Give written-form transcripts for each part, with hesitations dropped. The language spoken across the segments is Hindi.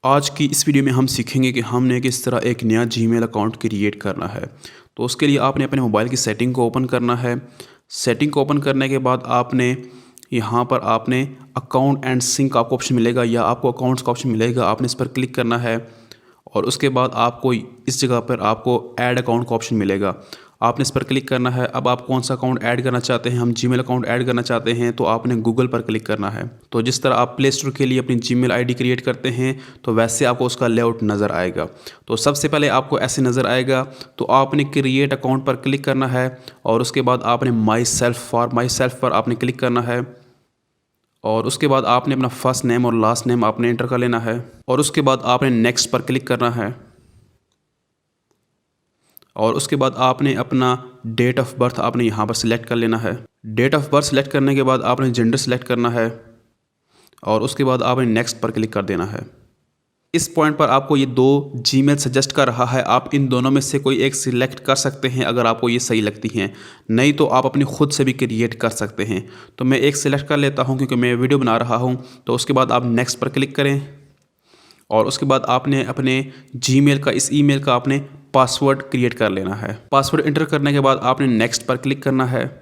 आज की इस वीडियो में हम सीखेंगे कि हमने किस तरह एक नया जीमेल अकाउंट क्रिएट करना है। तो उसके लिए आपने अपने मोबाइल की सेटिंग को ओपन करना है। सेटिंग को ओपन करने के बाद आपने यहाँ पर आपने अकाउंट एंड सिंक आपको ऑप्शन मिलेगा या आपको अकाउंट्स का ऑप्शन मिलेगा, आपने इस पर क्लिक करना है। और उसके बाद आपको इस जगह पर आपको ऐड अकाउंट का ऑप्शन मिलेगा, आपने इस पर क्लिक करना है। अब आप कौन सा अकाउंट ऐड करना चाहते हैं, हम जीमेल अकाउंट ऐड करना चाहते हैं तो आपने गूगल पर क्लिक करना है। तो जिस तरह आप प्ले स्टोर के लिए अपनी जीमेल आईडी क्रिएट करते हैं तो वैसे आपको उसका लेआउट नज़र आएगा। तो सबसे पहले आपको ऐसे नज़र आएगा, तो आपने क्रिएट अकाउंट पर क्लिक करना है और उसके बाद आपने माई सेल्फ पर आपने क्लिक करना है। और उसके बाद आपने अपना फर्स्ट नेम और लास्ट नेम आपने एंटर कर लेना है और उसके बाद आपने नेक्स्ट पर क्लिक करना है। और उसके बाद आपने अपना डेट ऑफ बर्थ आपने यहाँ पर सिलेक्ट कर लेना है। डेट ऑफ बर्थ सिलेक्ट करने के बाद आपने जेंडर सिलेक्ट करना है और उसके बाद आपने नेक्स्ट पर क्लिक कर देना है। इस पॉइंट पर आपको ये दो जीमेल सजेस्ट कर रहा है, आप इन दोनों में से कोई एक सिलेक्ट कर सकते हैं अगर आपको ये सही लगती हैं, नहीं तो आप अपनी खुद से भी क्रिएट कर सकते हैं। तो मैं एक सिलेक्ट कर लेता हूँ क्योंकि मैं वीडियो बना रहा हूँ। तो उसके बाद आप नेक्स्ट पर क्लिक करें और उसके बाद आपने अपने जीमेल का इस ईमेल का आपने पासवर्ड क्रिएट कर लेना है। पासवर्ड एंटर करने के बाद आपने नेक्स्ट पर क्लिक करना है।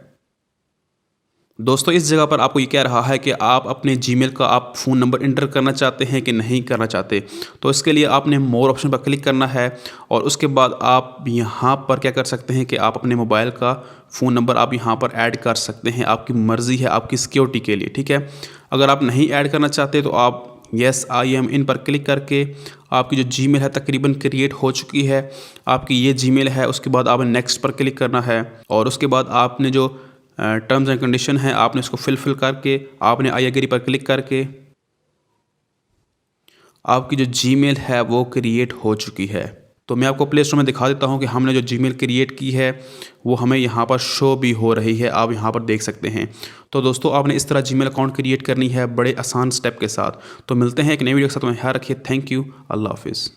दोस्तों इस जगह पर आपको ये कह रहा है कि आप अपने जीमेल का आप फ़ोन नंबर एंटर करना चाहते हैं कि नहीं करना चाहते। तो इसके लिए आपने मोर ऑप्शन पर क्लिक करना है और उसके बाद आप यहाँ पर क्या कर सकते हैं कि आप अपने मोबाइल का फ़ोन नंबर आप यहाँ पर ऐड कर सकते हैं, आपकी मर्ज़ी है, आपकी सिक्योरिटी के लिए, ठीक है। अगर आप नहीं ऐड करना चाहते तो आप येस आई एम इन पर क्लिक करके आपकी जो जीमेल है तकरीबन क्रिएट हो चुकी है, आपकी ये जीमेल है। उसके बाद आपने नेक्स्ट पर क्लिक करना है और उसके बाद आपने जो टर्म्स एंड कंडीशन है आपने इसको फिल करके आपने आई एग्री पर क्लिक करके आपकी जो जीमेल है वो क्रिएट हो चुकी है। तो मैं आपको प्ले स्टोर में दिखा देता हूँ कि हमने जो जीमेल क्रिएट की है वो हमें यहाँ पर शो भी हो रही है, आप यहाँ पर देख सकते हैं। तो दोस्तों आपने इस तरह जीमेल अकाउंट क्रिएट करनी है बड़े आसान स्टेप के साथ। तो मिलते हैं एक नई वीडियो के साथ में, ख्याल रखिए। थैंक यू, अल्लाह हाफिज़।